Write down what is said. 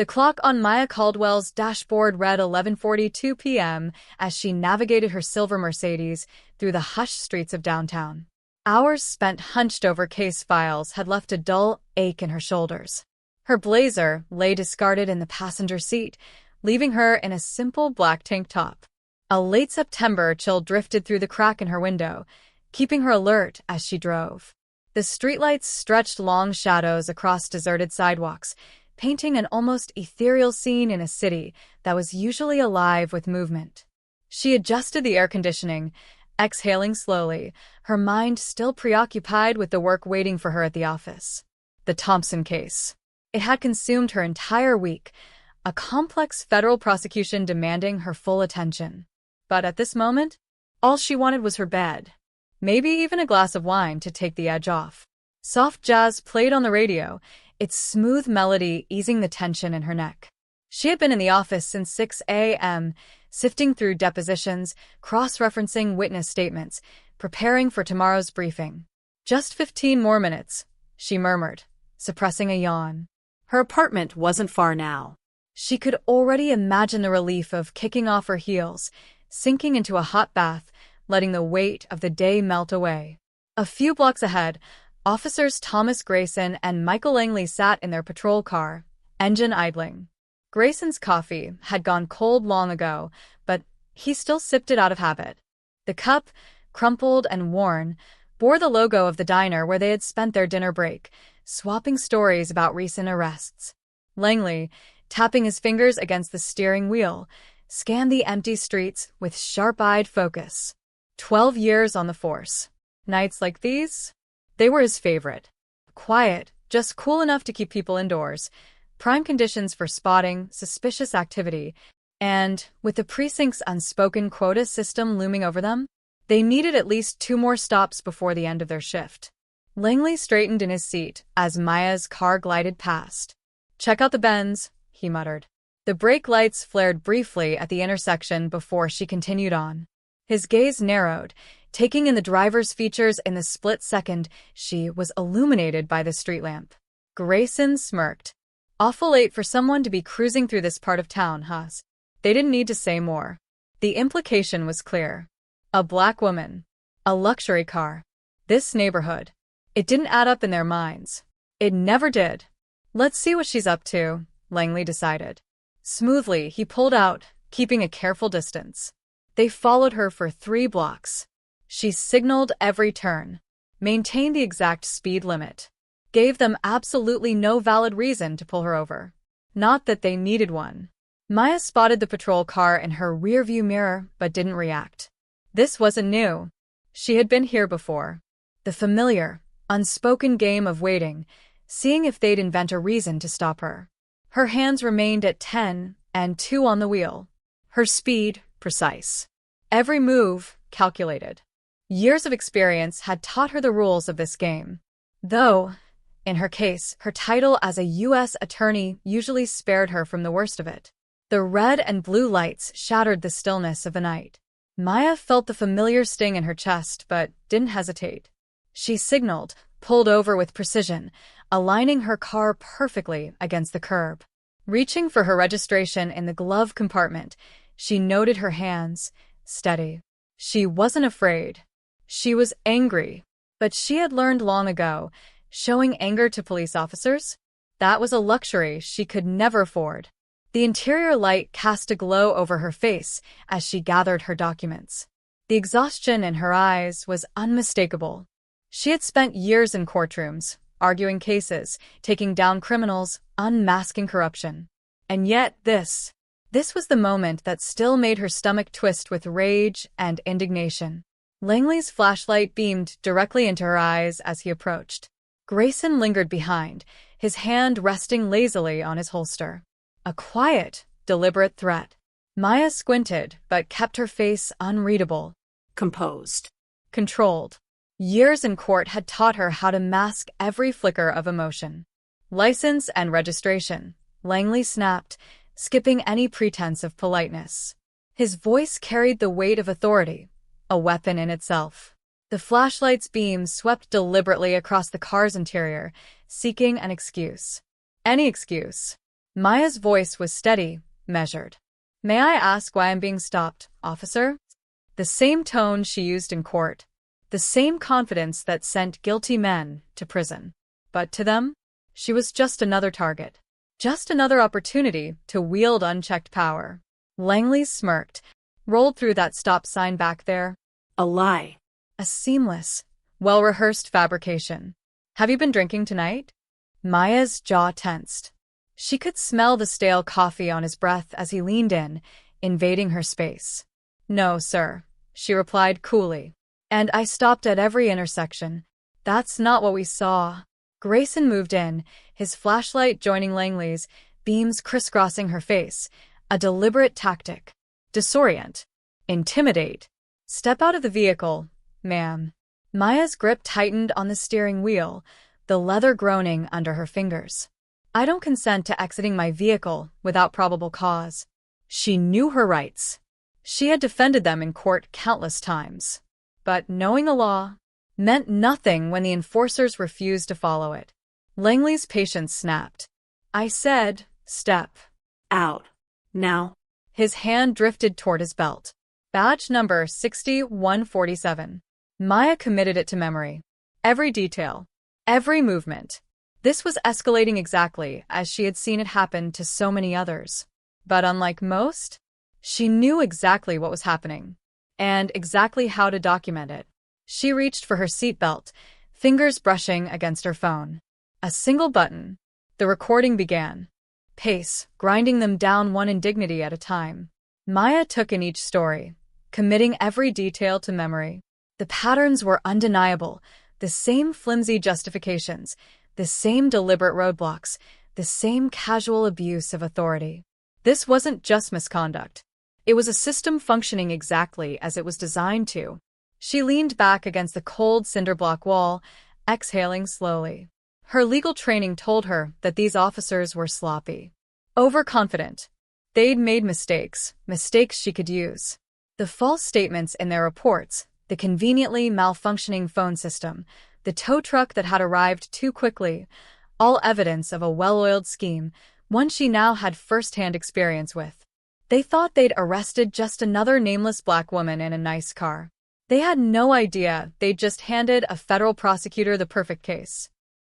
The clock on Maya Caldwell's dashboard read 11:42 p.m. as she navigated her silver Mercedes through the hushed streets of downtown. Hours spent hunched over case files had left a dull ache in her shoulders. Her blazer lay discarded in the passenger seat, leaving her in a simple black tank top. A late September chill drifted through the crack in her window, keeping her alert as she drove. The streetlights stretched long shadows across deserted sidewalks, painting an almost ethereal scene in a city that was usually alive with movement. She adjusted the air conditioning, exhaling slowly, her mind still preoccupied with the work waiting for her at the office. The Thompson case. It had consumed her entire week, a complex federal prosecution demanding her full attention. But at this moment, all she wanted was her bed. Maybe even a glass of wine to take the edge off. Soft jazz played on the radio, its smooth melody easing the tension in her neck. She had been in the office since 6 a.m., sifting through depositions, cross-referencing witness statements, preparing for tomorrow's briefing. Just 15 more minutes, she murmured, suppressing a yawn. Her apartment wasn't far now. She could already imagine the relief of kicking off her heels, sinking into a hot bath, letting the weight of the day melt away. A few blocks ahead, Officers Thomas Grayson and Michael Langley sat in their patrol car, engine idling. Grayson's coffee had gone cold long ago, but he still sipped it out of habit. The cup, crumpled and worn, bore the logo of the diner where they had spent their dinner break, swapping stories about recent arrests. Langley, tapping his fingers against the steering wheel, scanned the empty streets with sharp-eyed focus. 12 years on the force. Nights like these? They were his favorite. Quiet, just cool enough to keep people indoors, prime conditions for spotting suspicious activity, and, with the precinct's unspoken quota system looming over them, they needed at least 2 more stops before the end of their shift. Langley straightened in his seat as Maya's car glided past. "Check out the Benz," he muttered. The brake lights flared briefly at the intersection before she continued on. His gaze narrowed, taking in the driver's features in the split second she was illuminated by the street lamp. Grayson smirked. "Awful late for someone to be cruising through this part of town, huh?" They didn't need to say more. The implication was clear. A black woman. A luxury car. This neighborhood. It didn't add up in their minds. It never did. "Let's see what she's up to," Langley decided. Smoothly, he pulled out, keeping a careful distance. They followed her for 3 blocks. She signaled every turn, maintained the exact speed limit, gave them absolutely no valid reason to pull her over. Not that they needed one. Maya spotted the patrol car in her rearview mirror but didn't react. This wasn't new. She had been here before. The familiar, unspoken game of waiting, seeing if they'd invent a reason to stop her. Her hands remained at 10 and 2 on the wheel. Her speed, precise. Every move, calculated. Years of experience had taught her the rules of this game. Though, in her case, her title as a U.S. attorney usually spared her from the worst of it. The red and blue lights shattered the stillness of the night. Maya felt the familiar sting in her chest, but didn't hesitate. She signaled, pulled over with precision, aligning her car perfectly against the curb. Reaching for her registration in the glove compartment, she noted her hands, steady. She wasn't afraid. She was angry, but she had learned long ago, showing anger to police officers? That was a luxury she could never afford. The interior light cast a glow over her face as she gathered her documents. The exhaustion in her eyes was unmistakable. She had spent years in courtrooms, arguing cases, taking down criminals, unmasking corruption. And yet this was the moment that still made her stomach twist with rage and indignation. Langley's flashlight beamed directly into her eyes as he approached. Grayson lingered behind, his hand resting lazily on his holster. A quiet, deliberate threat. Maya squinted, but kept her face unreadable. Composed. Controlled. Years in court had taught her how to mask every flicker of emotion. "License and registration," Langley snapped, skipping any pretense of politeness. His voice carried the weight of authority, a weapon in itself. The flashlight's beam swept deliberately across the car's interior, seeking an excuse. Any excuse. Maya's voice was steady, measured. "May I ask why I'm being stopped, officer?" The same tone she used in court. The same confidence that sent guilty men to prison. But to them, she was just another target. Just another opportunity to wield unchecked power. Langley smirked, rolled through that stop sign back there. A lie. A seamless, well-rehearsed fabrication. "Have you been drinking tonight?" Maya's jaw tensed. She could smell the stale coffee on his breath as he leaned in, invading her space. "No, sir," she replied coolly. "And I stopped at every intersection. That's not what we saw." Grayson moved in, his flashlight joining Langley's, beams crisscrossing her face. A deliberate tactic. Disorient. Intimidate. "Step out of the vehicle, ma'am." Maya's grip tightened on the steering wheel, the leather groaning under her fingers. "I don't consent to exiting my vehicle without probable cause." She knew her rights. She had defended them in court countless times. But knowing the law meant nothing when the enforcers refused to follow it. Langley's patience snapped. "I said, step out. Now." His hand drifted toward his belt. Badge number 6147. Maya committed it to memory. Every detail. Every movement. This was escalating exactly as she had seen it happen to so many others. But unlike most, she knew exactly what was happening. And exactly how to document it. She reached for her seatbelt, fingers brushing against her phone. A single button. The recording began. Pace, grinding them down one indignity at a time. Maya took in each story, committing every detail to memory. The patterns were undeniable, the same flimsy justifications, the same deliberate roadblocks, the same casual abuse of authority. This wasn't just misconduct. It was a system functioning exactly as it was designed to. She leaned back against the cold cinder-block wall, exhaling slowly. Her legal training told her that these officers were sloppy. Overconfident. They'd made mistakes she could use. The false statements in their reports, the conveniently malfunctioning phone system, the tow truck that had arrived too quickly, all evidence of a well-oiled scheme, one she now had first-hand experience with. They thought they'd arrested just another nameless black woman in a nice car. They had no idea they'd just handed a federal prosecutor the perfect case.